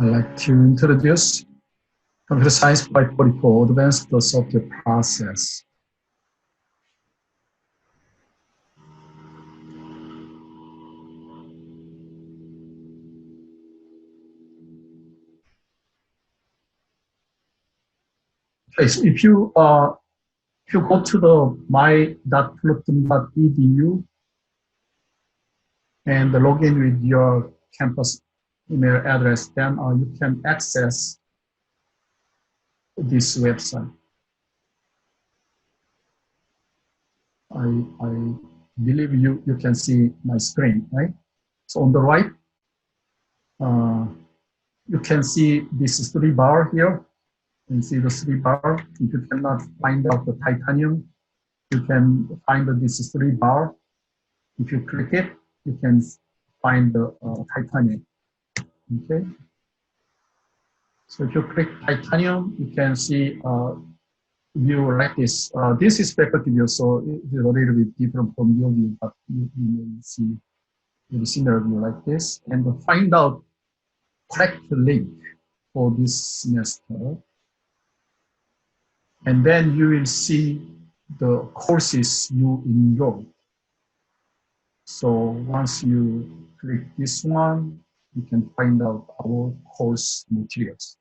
I'd like to introduce Computer Science 544, Advanced Software Process. Okay, so if you go to the my.fullerton.edu and log in with your campus email address, then you can access this website. I believe you can see my screen, right? So on the right, you can see this 3 bar here. You can see the 3 bar. If you cannot find out the titanium, you can find this 3 bar. If you click it, you can find the titanium. Okay. So if you click titanium, you can see view like this. This is faculty view, so it is a little bit different from your view, but you may see a similar view like this. And find out correct link for this semester. And then you will see the courses you enroll. So once you click this one, you can find out our course materials.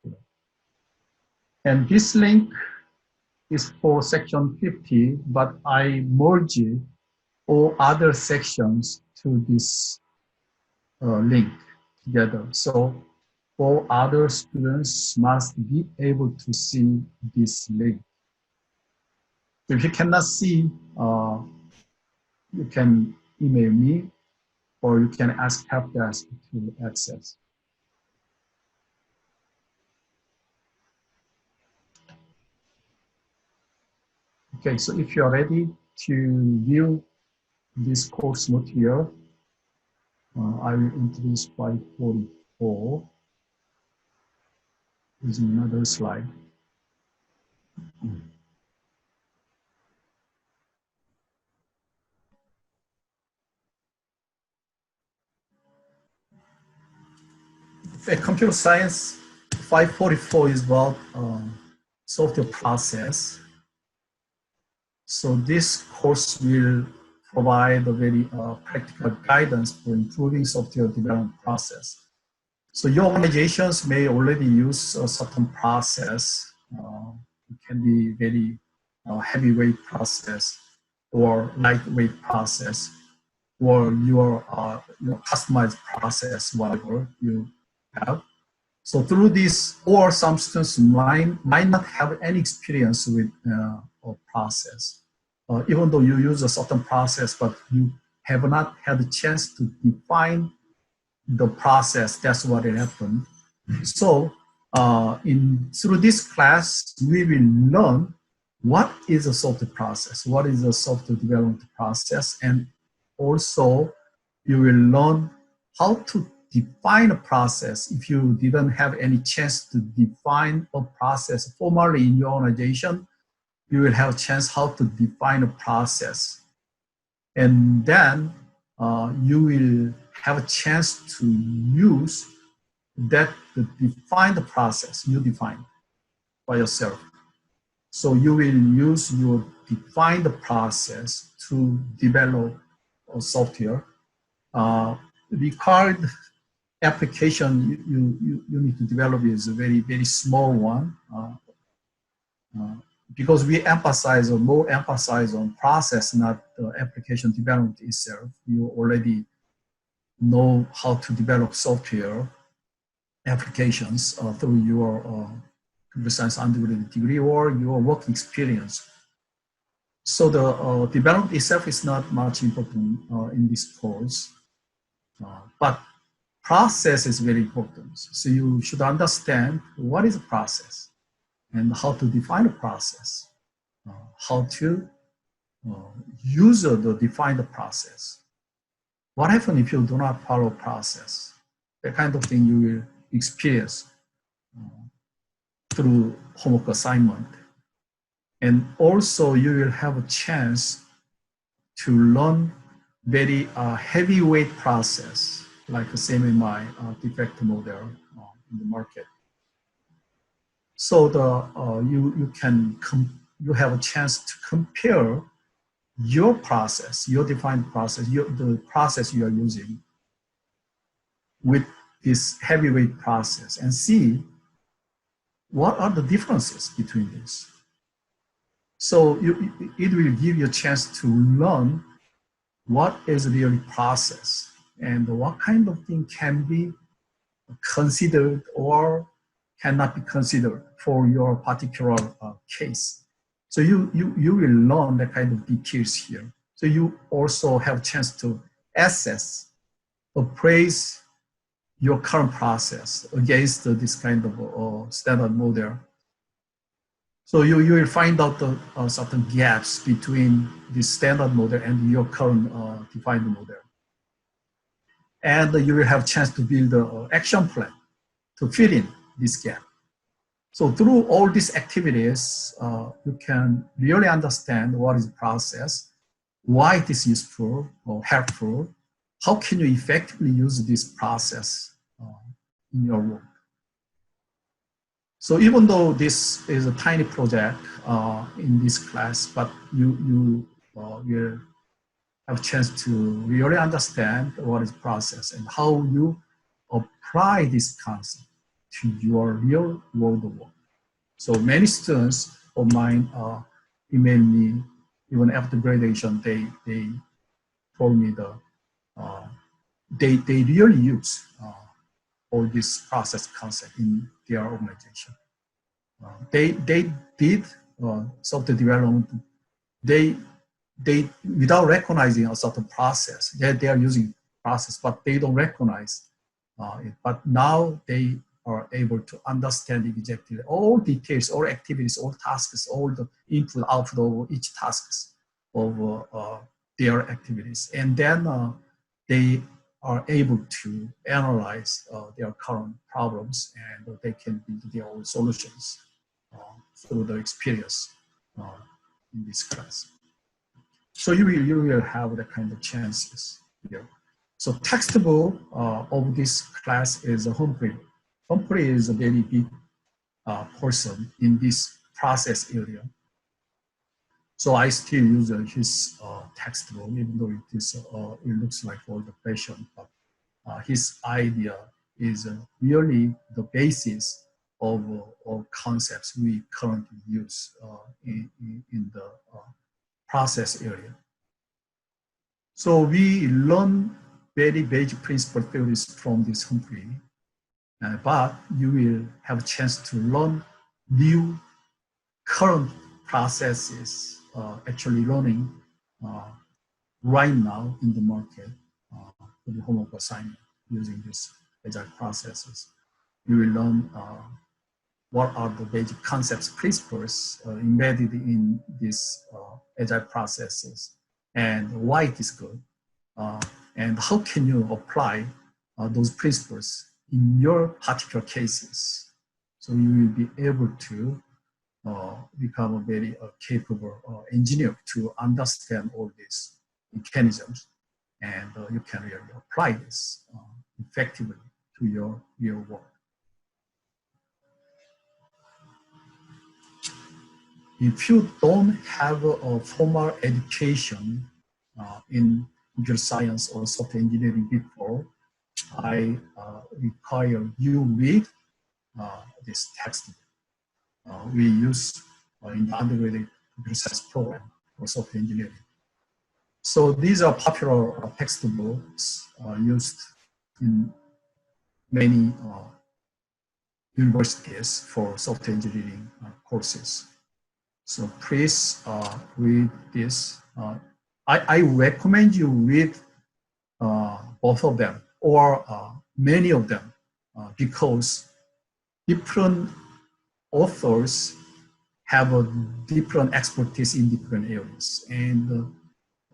And this link is for section 50, but I merged all other sections to this link together. So all other students must be able to see this link. If you cannot see, you can email me or you can ask help desk to access. Okay, so if you're ready to view this course material, I will introduce 544 using another slide. Computer science 544 is about software process. So this course will provide a very practical guidance for improving software development process. So your organizations may already use a certain process. It can be very heavyweight process or lightweight process, or your customized process, whatever you have. So through this, or some students might not have any experience with a process. Even though you use a certain process, but you have not had a chance to define the process. That's what it happened. So through this class, we will learn what is a software process, what is a software development process, and also you will learn how to define a process. If you didn't have any chance to define a process formally in your organization, you will have a chance how to define a process. And then you will have a chance to use that to define the process you define by yourself. So you will use your define the process to develop a software. Required application you need to develop is a very, very small one. Because we emphasize or more emphasize on process, not the application development itself. You already know how to develop software applications through your computer science undergraduate degree or your work experience. So the development itself is not much important in this course, but process is very important. So you should understand what is a process and how to define a process, how to use the define the process. What happens if you do not follow process? That kind of thing you will experience through homework assignment. And also you will have a chance to learn very heavyweight process, like the same in my defect model in the market. So you have a chance to compare your process, your defined process, the process you are using with this heavyweight process and see what are the differences between these. So it will give you a chance to learn what is really process and what kind of thing can be considered or cannot be considered for your particular case. So you will learn that kind of details here. So you also have a chance to assess, appraise your current process against this kind of standard model. So you will find out the certain gaps between the standard model and your current defined model. And you will have a chance to build an action plan to fill in this gap. So through all these activities, you can really understand what is the process, why it is useful or helpful, how can you effectively use this process in your work. So even though this is a tiny project in this class, but you will have a chance to really understand what is process and how you apply this concept to your real world work. So many students of mine email me even after graduation. They told me they really use all this process concept in their organization. They did software development. They without recognizing a certain process. They are using process, but they don't recognize it. But now they are able to understand exactly all details, all activities, all tasks, all the input, output of each tasks of their activities. And then they are able to analyze their current problems and they can build their own solutions through the experience in this class. So you will have the kind of chances here. So textbook of this class is Humphrey. Humphrey is a very big person in this process area. So I still use his textbook, even though it looks like old fashioned, but his idea is really the basis of concepts we currently use in the process area. So we learn very basic principle theories from this Humphrey, but you will have a chance to learn new current processes actually running right now in the market for the homework assignment using these agile processes. You will learn what are the basic concepts, principles embedded in these agile processes and why it is good, and how can you apply those principles in your particular cases. So you will be able to become a very capable engineer to understand all these mechanisms, and you can really apply this effectively to your real work. If you don't have a formal education in computer science or software engineering before, I require you read this textbook. We use in the undergraduate computer science program for software engineering. So these are popular textbooks used in many universities for software engineering courses. So please read this. I recommend you read both of them or many of them because different authors have a different expertise in different areas, and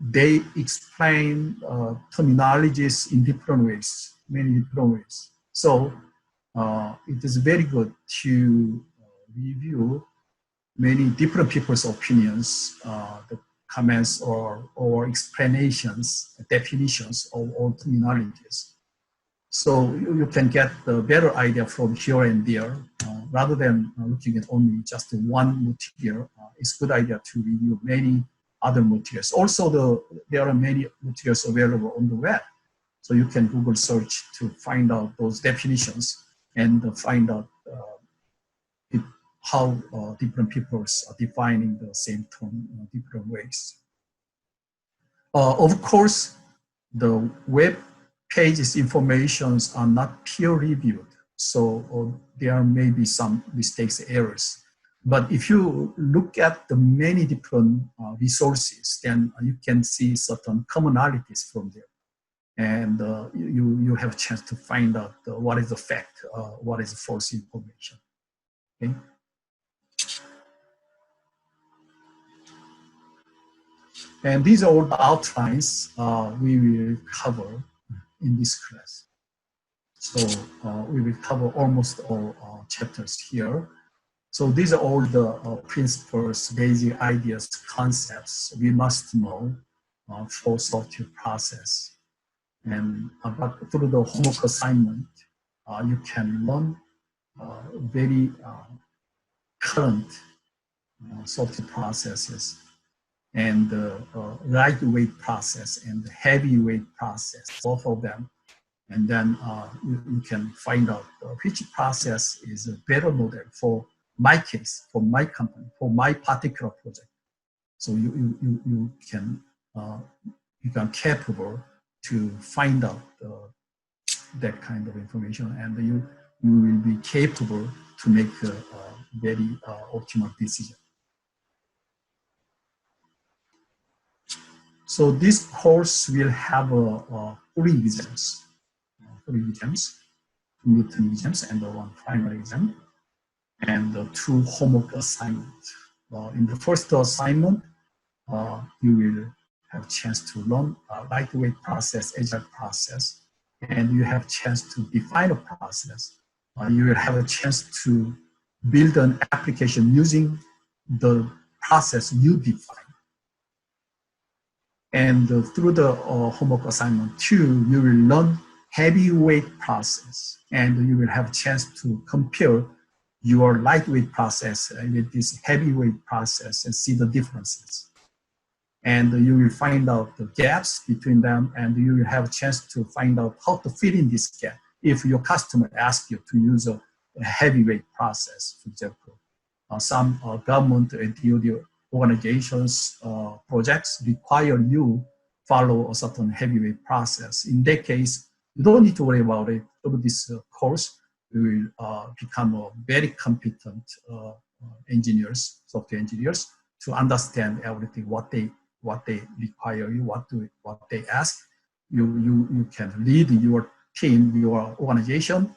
they explain terminologies in different ways, many different ways. So it is very good to review many different people's opinions, the comments or explanations, definitions of all terminologies. So you can get the better idea from here and there, rather than looking at only just one material. It's a good idea to review many other materials. Also, there are many materials available on the web. So you can Google search to find out those definitions and find out how different peoples are defining the same term in different ways. Of course, the web pages informations are not peer reviewed, so there may be some mistakes, errors. But if you look at the many different resources, then you can see certain commonalities from there. And you have a chance to find out what is the fact, what is the false information. Okay? And these are all the outlines we will cover in this class. So we will cover almost all chapters here. So these are all the principles, basic ideas, concepts we must know for software process. And but through the homework assignment, you can learn very current software processes and lightweight process and heavyweight process, both of them. And then you can find out which process is a better model for my case, for my company, for my particular project. So you can capable to find out that kind of information, and you will be capable to make a very optimal decision. So this course will have 3 exams, 2 midterm exams and 1 final exam, and 2 homework assignments. In the first assignment, you will have a chance to learn lightweight process, agile process, and you have a chance to define a process. You will have a chance to build an application using the process you define. And through the homework assignment 2, you will learn heavyweight process, and you will have a chance to compare your lightweight process with this heavyweight process and see the differences. And you will find out the gaps between them, and you will have a chance to find out how to fit in this gap if your customer asks you to use a heavyweight process, for example. Some government and DoD organizations projects require you follow a certain heavyweight process. In that case, you don't need to worry about it. Through this course, you will become a very competent engineers, software engineers, to understand everything, what they require you, what they ask. You can lead your team, your organization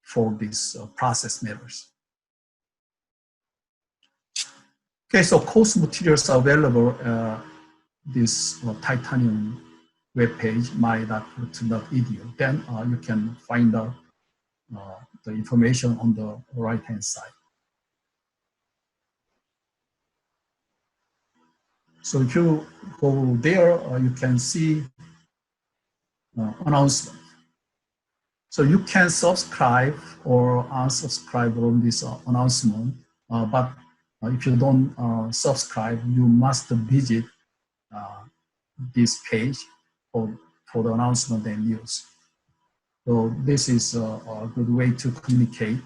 for these process matters. Okay, so course materials are available this Titanium webpage, my.edu. Then you can find out the information on the right-hand side. So if you go there, you can see announcement. So you can subscribe or unsubscribe from this announcement, but if you don't subscribe, you must visit this page for the announcement and news. So this is a good way to communicate.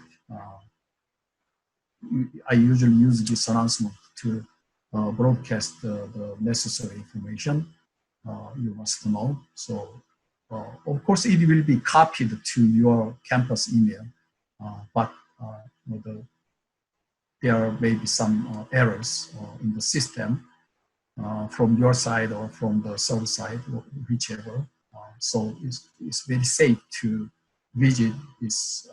I usually use this announcement to broadcast the necessary information you must know. So of course it will be copied to your campus email, but there may be some errors in the system from your side or from the server side, whichever. So it's very safe to visit this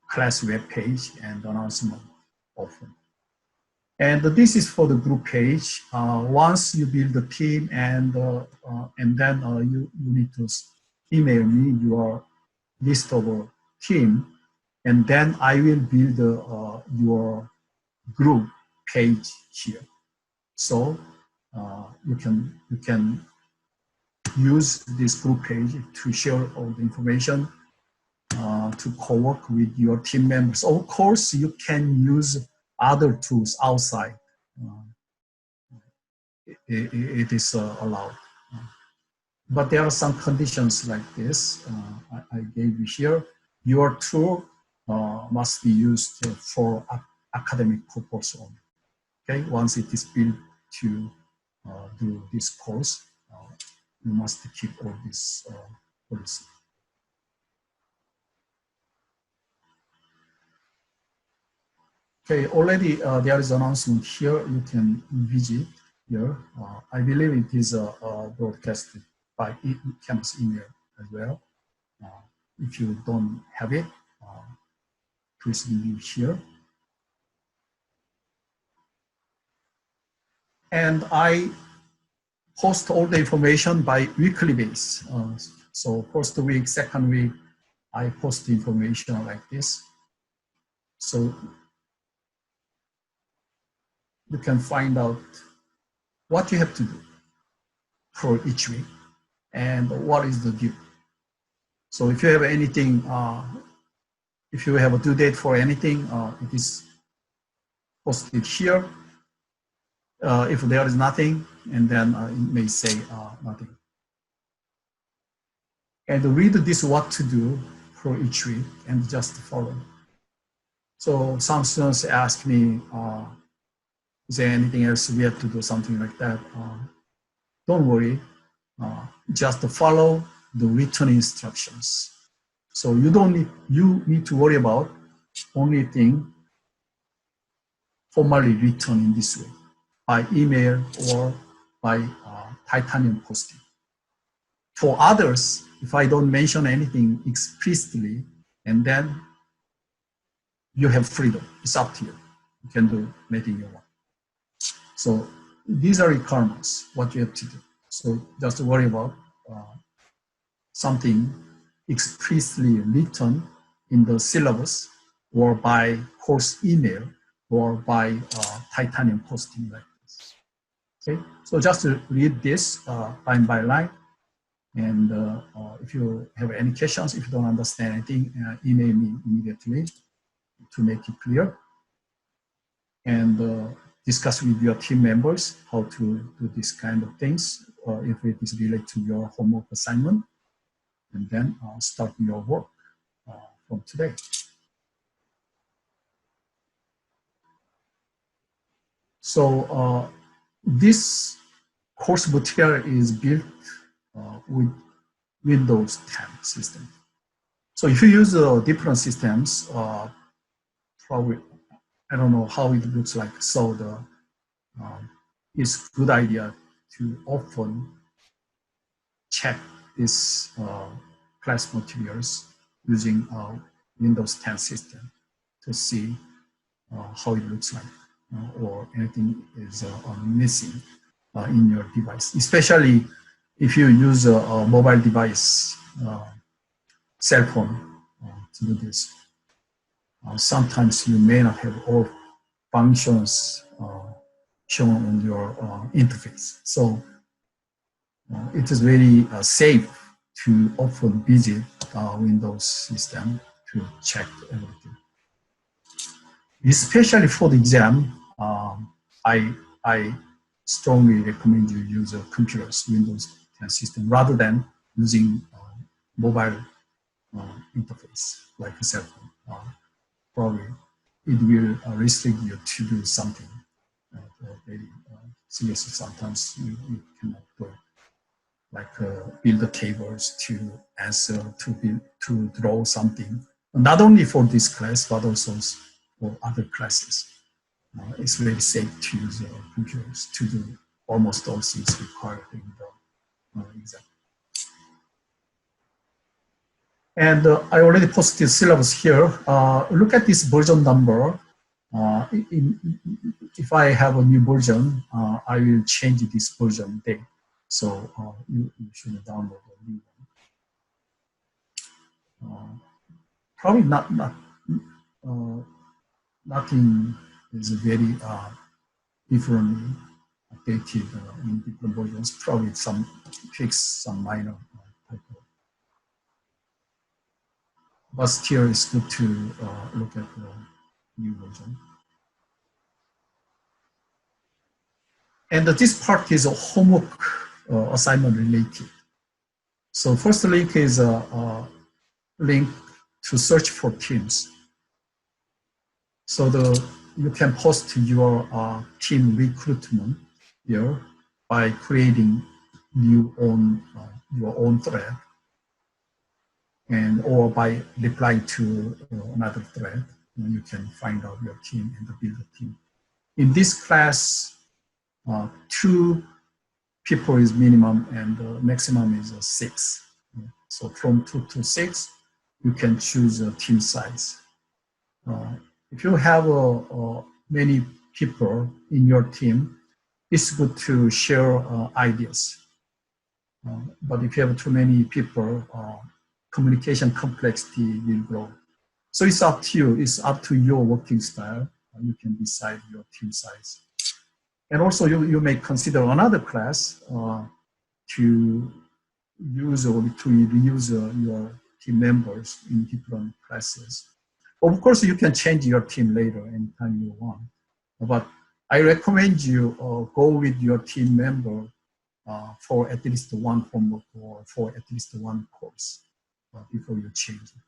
class web page and announcement often. And this is for the group page. Once you build the team and then you need to email me your list of a team, and then I will build your group page here. So you can use this group page to share all the information, to co-work with your team members. Of course, you can use other tools outside. It is allowed. But there are some conditions like this. I gave you here. Your tool must be used for academic purpose only. Okay, once it is built to do this course, you must keep all this policy. Okay, already there is an announcement here. You can visit here. I believe it is broadcasted by campus email as well. If you don't have it, please review here. And I post all the information by weekly basis. So first week, second week, I post the information like this. So you can find out what you have to do for each week and what is the due. So if you have anything, if you have a due date for anything, it is posted here. If there is nothing, and then it may say nothing. And read this what to do for each week and just follow. So some students ask me, is there anything else we have to do, something like that? Don't worry, just follow the written instructions. So you need to worry about only thing formally written in this way, by email or by titanium posting. For others, if I don't mention anything explicitly, and then you have freedom, it's up to you. You can do anything you want. So these are requirements, what you have to do. So just worry about something explicitly written in the syllabus or by course email or by titanium posting like this. Okay, so just read this line by line. And if you have any questions, if you don't understand anything, email me immediately to make it clear. And discuss with your team members how to do this kind of things, if it is related to your homework assignment, and then start your work from today. So this course material is built with Windows 10 system. So if you use different systems, probably, I don't know how it looks like. So it's good idea to often check this class materials using Windows 10 system to see how it looks like, or anything is missing in your device, especially if you use a mobile device, cell phone, to do this. Sometimes you may not have all functions shown on your interface. So it is very safe to often visit Windows system to check everything. Especially for the exam, I strongly recommend you use a computer's Windows 10 system rather than using mobile interface like a cell phone. Probably it will restrict you to do something very seriously. Sometimes you cannot do it, like build the tables to answer, to draw something. Not only for this class, but also for other classes. It's very safe to use computers to do almost all things required in the exam. And I already posted syllabus here. Look at this version number. If I have a new version, I will change this version date. So you should download a new one. Probably nothing is very differently updated in different versions, probably some fix, some minor typo. But still, it's good to look at the new version. And this part is a homework assignment related. So first link is a link to search for teams. So you can post your team recruitment here by creating your own thread, and or by replying to another thread. You can find out your team and build a team. In this class, 2 people is minimum and the maximum is 6. So from 2 to 6, you can choose a team size. If you have many people in your team, it's good to share ideas. But if you have too many people, communication complexity will grow. So it's up to you. It's up to your working style. You can decide your team size. And also you may consider another class to use or to reuse your team members in different classes. Of course, you can change your team later anytime you want. But I recommend you go with your team member for at least one homework or for at least one course before you change it.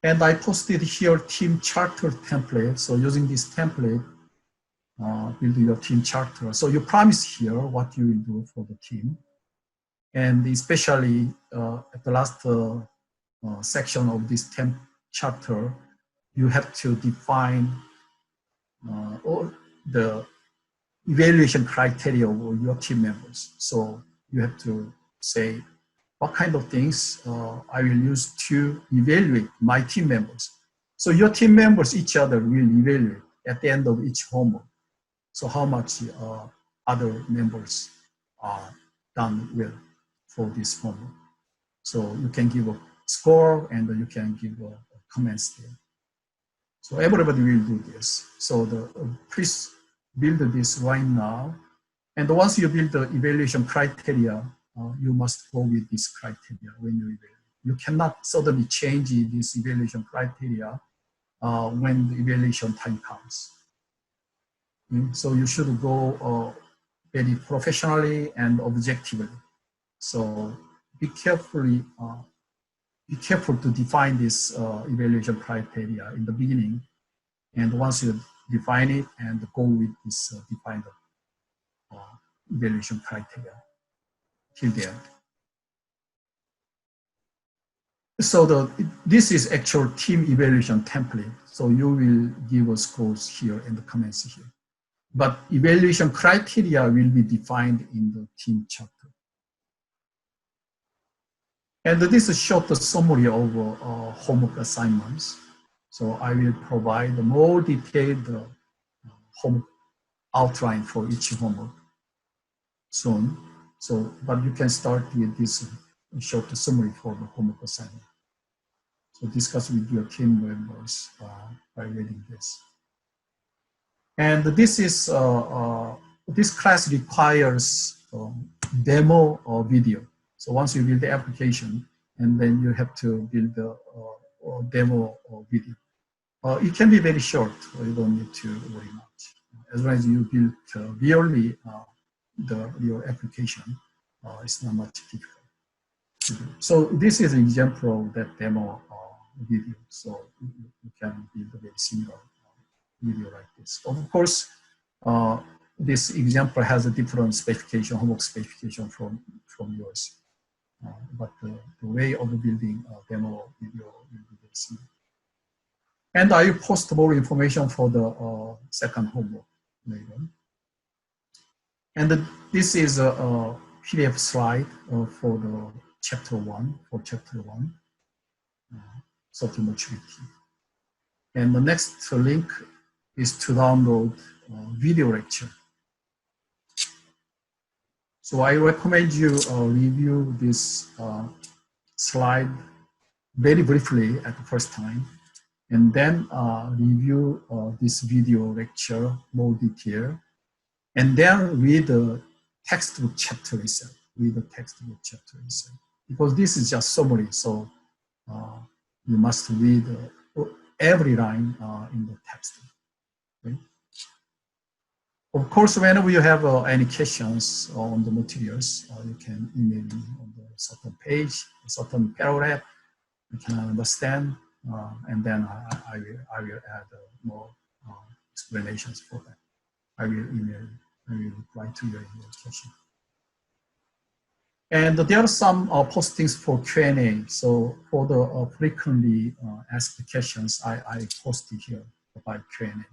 And I posted here team charter template. So using this template, build your team charter. So you promise here what you will do for the team. And especially at the last section of this temp charter, you have to define all the evaluation criteria of your team members. So you have to say what kind of things I will use to evaluate my team members. So your team members, each other will evaluate at the end of each homework. So how much other members are done well for this homework. So you can give a score and you can give a comments there. So everybody will do this. So please build this right now. And once you build the evaluation criteria, you must go with this criteria when you evaluate. You cannot suddenly change this evaluation criteria when the evaluation time comes. So you should go very professionally and objectively. So be careful to define this evaluation criteria in the beginning. And once you define it and go with this defined evaluation criteria till the end. So this is actual team evaluation template. So you will give us scores here in the comments here. But evaluation criteria will be defined in the team chapter. And this is short summary of homework assignments. So I will provide a more detailed homework outline for each homework soon. So, but you can start with this short summary for the homework assignment. So discuss with your team members by reading this. And this is this class requires demo video. So once you build the application, and then you have to build the demo video. It can be very short. You don't need to worry much. As long as you build really your application, it's not much difficult to do. So this is an example of that demo video. So you can build a very similar video like this. Of course, this example has a different specification, homework specification from yours. But the way of building a demo video will be very similar. And I will post more information for the second homework later. And this is a PDF slide for the chapter 1, social maturity. And the next link is to download video lecture. So I recommend you review this slide very briefly at the first time. and then review this video lecture more detail, and then read the textbook chapter itself. Read the textbook chapter itself, because this is just summary. So you must read every line in the textbook. Okay? Of course, whenever you have any questions on the materials, you can email me on the certain page, a certain paragraph. You can understand, and then I will add more explanations for that. I will email. I will reply to your email question. And there are some postings for Q&A. So for the frequently asked questions, I posted here about Q&A.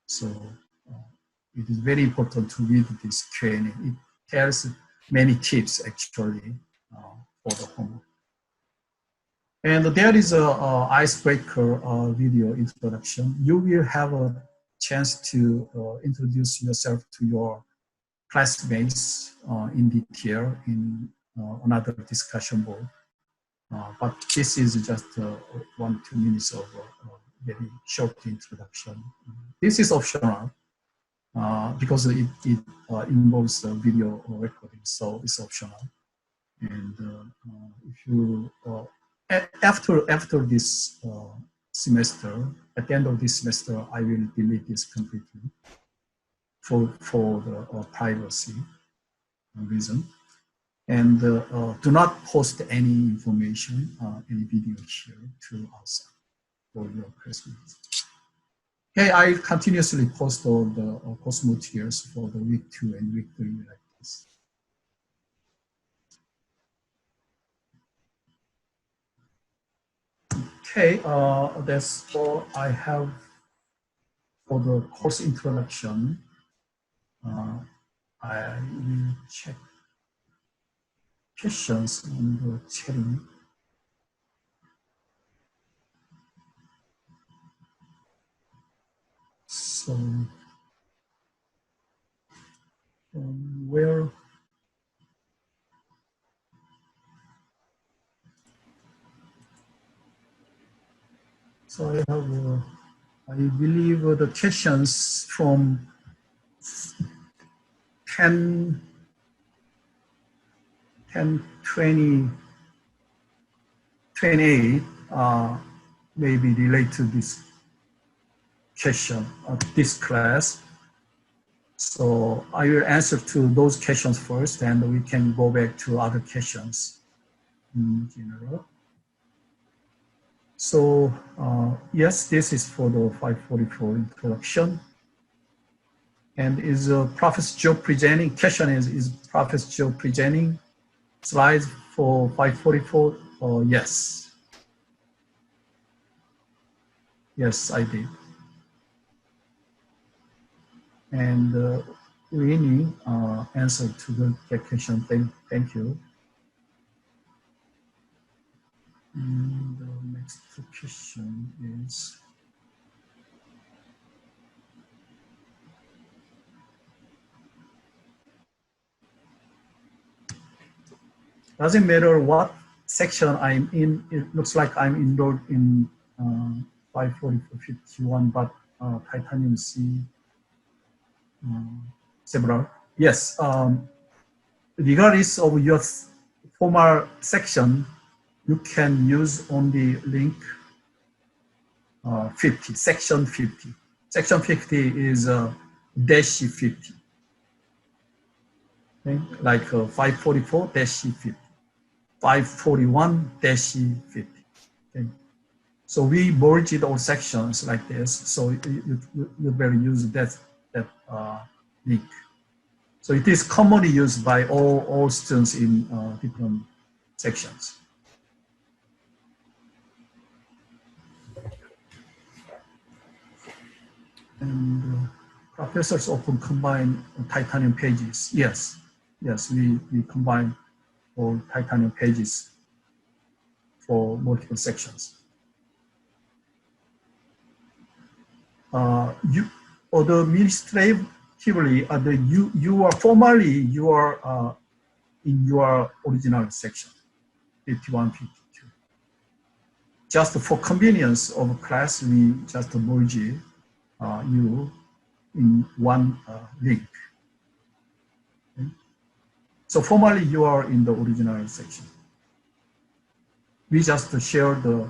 So it is very important to read this Q&A. It tells many tips actually for the homework. And there is a icebreaker video introduction. You will have a chance to introduce yourself to your classmates in detail in another discussion board. But this is just 1-2 minutes of very short introduction. This is optional because it involves video recording, so it's optional. And if you after this semester, at the end of this semester, I will delete this completely for the privacy reason. And do not post any information, any video here to outside for your classmates. Okay, I continuously post all the course materials for the week 2 and week 3 like this. Okay, that's all I have for the course introduction. I will check questions on the chatting. So, where? So I have, I believe the questions from 10, 20, 28 may be related to this question of this class. So I will answer to those questions first, and we can go back to other questions in general. So yes, this is for the 544 introduction. And is Professor Joe presenting? Question is Professor Joe presenting slides for 544? Yes. Yes, I did. And Winnie answered to the question. Thank you. And the next question is, doesn't matter what section I'm in, it looks like I'm enrolled in 54451, but titanium C, several. Yes, regardless of your formal section, you can use only link 50, section 50. Section 50 is dash 50. Okay? Like 544-50, 541-50. Okay? So we merged all sections like this. So you better use that link. So it is commonly used by all students in different sections. And professors often combine titanium pages. Yes, we combine all titanium pages for multiple sections. Although administratively, you are formally in your original section, 51, 52. just for convenience of class, we just merge you in one link. Okay? So formally, you are in the original section. We just share the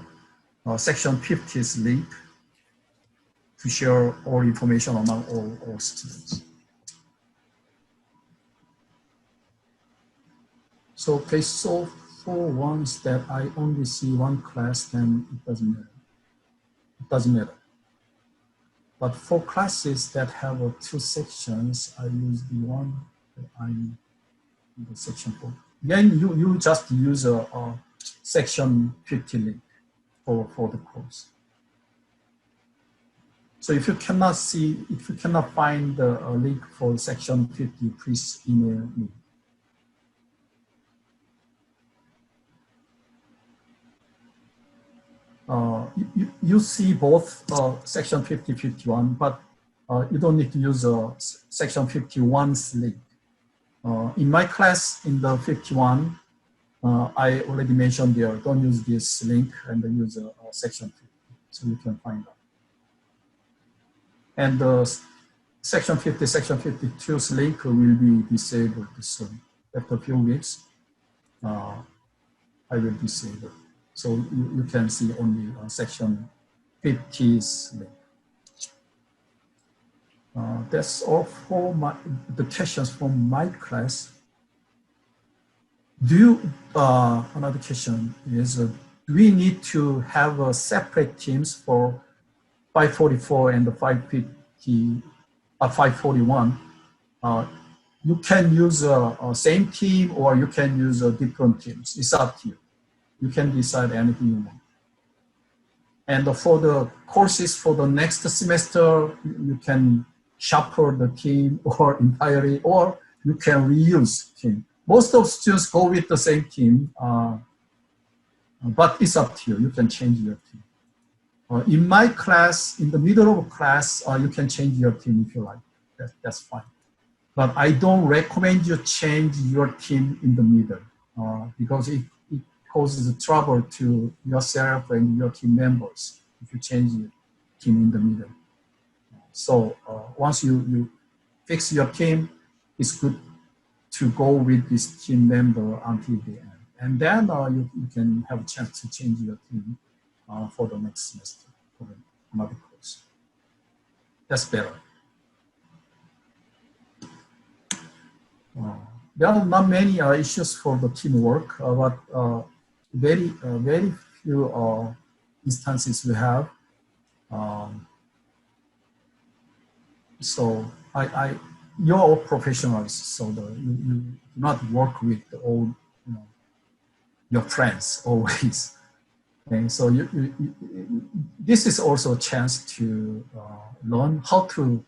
section 50's link to share all information among all students. So okay, so for ones that I only see one class, then it doesn't matter. It doesn't matter. But for classes that have two sections, I use the one that I in the section 4. Then you just use a section 50 link for the course. So if you cannot find the link for section 50, please email me. You see both section 50, 51, but you don't need to use section 51's link. In my class, in the 51, I already mentioned there, don't use this link and use section 50, so you can find out. And the section 50, section 52's link will be disabled soon. After a few weeks, I will disable. So you can see only section 50's link. That's all for the questions from my class. Do you, another question is, do we need to have separate teams for 544 and the 550, 541? You can use same team or you can use different teams. It's up to you. You can decide anything you want. And for the courses for the next semester, you can shuffle the team or entirely, or you can reuse team. Most of students go with the same team, but it's up to you. You can change your team. In my class, in the middle of class, you can change your team if you like. That's fine. But I don't recommend you change your team in the middle because it causes trouble to yourself and your team members if you change your team in the middle. So once you fix your team, it's good to go with this team member until the end. And then you can have a chance to change your team for the next semester, for another course. That's better. There are not many issues for the teamwork, but very few instances we have. So you're all professionals, so you do not work with all your friends always. And so this is also a chance to learn how to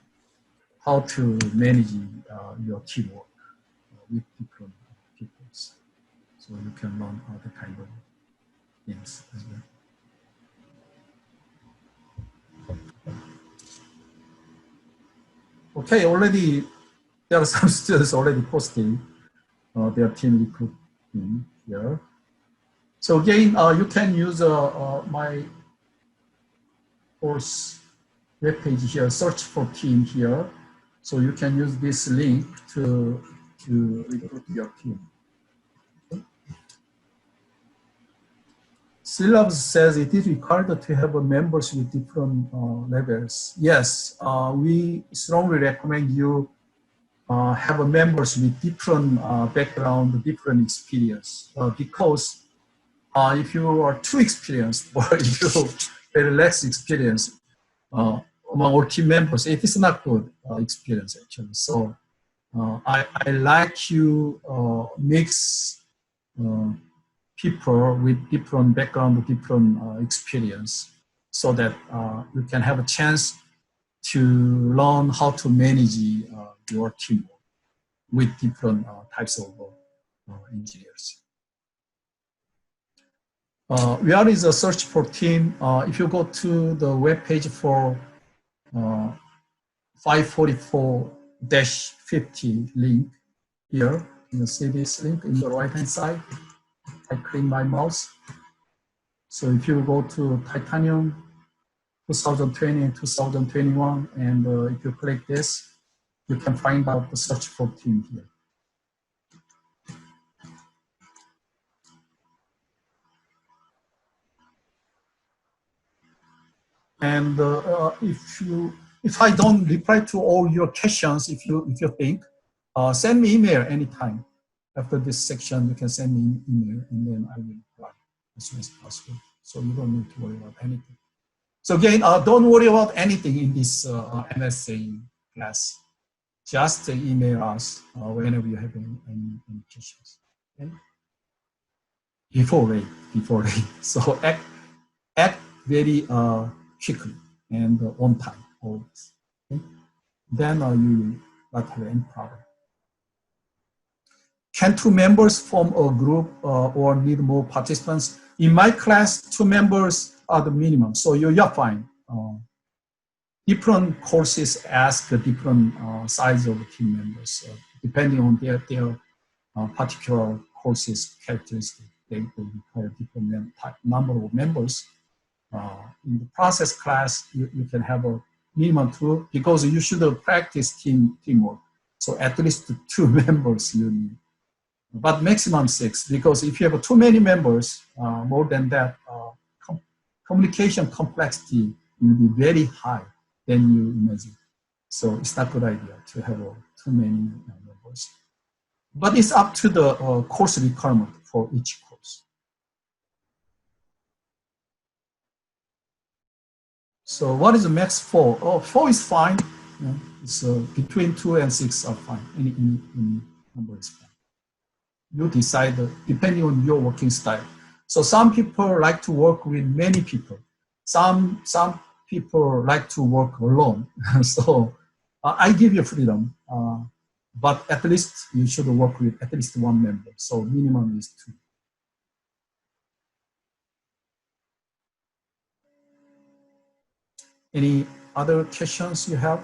manage your teamwork with different people. So you can learn other kind of things as well. Okay, already there are some students already posting their team recruiting here. So again, you can use my course webpage here, search for team here. So you can use this link to recruit your team. Syllabus says it is required to have members with different levels. Yes, we strongly recommend you have members with different background, different experience, because if you are too experienced or if you very less experienced among all team members, it is not good experience actually. So I like you mix people with different background, different experience, so that you can have a chance to learn how to manage your team with different types of engineers. Where is the search for team? If you go to the web page for 544-50 link here, you see this link in the right hand side. I click my mouse. So if you go to titanium 2020 and 2021, and if you click this, you can find out the search for team here. And if I don't reply to all your questions, if you think, send me email anytime. After this section, you can send me email, and then I will reply as soon as possible. So you don't need to worry about anything. So again, don't worry about anything in this MSA class. Just email us whenever you have any questions. Okay? Before late. So act very quickly and on time always. Okay? Then you will not have any problem. Can two members form a group or need more participants? In my class, two members are the minimum, so you're fine. Different courses ask a different size of team members, depending on their particular courses characteristic. They require different number of members. In the process class, you can have a minimum two because you should practice teamwork. So at least two members you need, but maximum six, because if you have too many members, more than that, communication complexity will be very high than you imagine. So it's not a good idea to have too many members. But it's up to the course requirement for each course. So what is the max 4? Oh, 4 is fine. Yeah, it's between 2 and 6 are fine. Any number is fine. You decide depending on your working style. So some people like to work with many people. Some people like to work alone. So I give you freedom, but at least you should work with at least one member. So minimum is 2. Any other questions you have?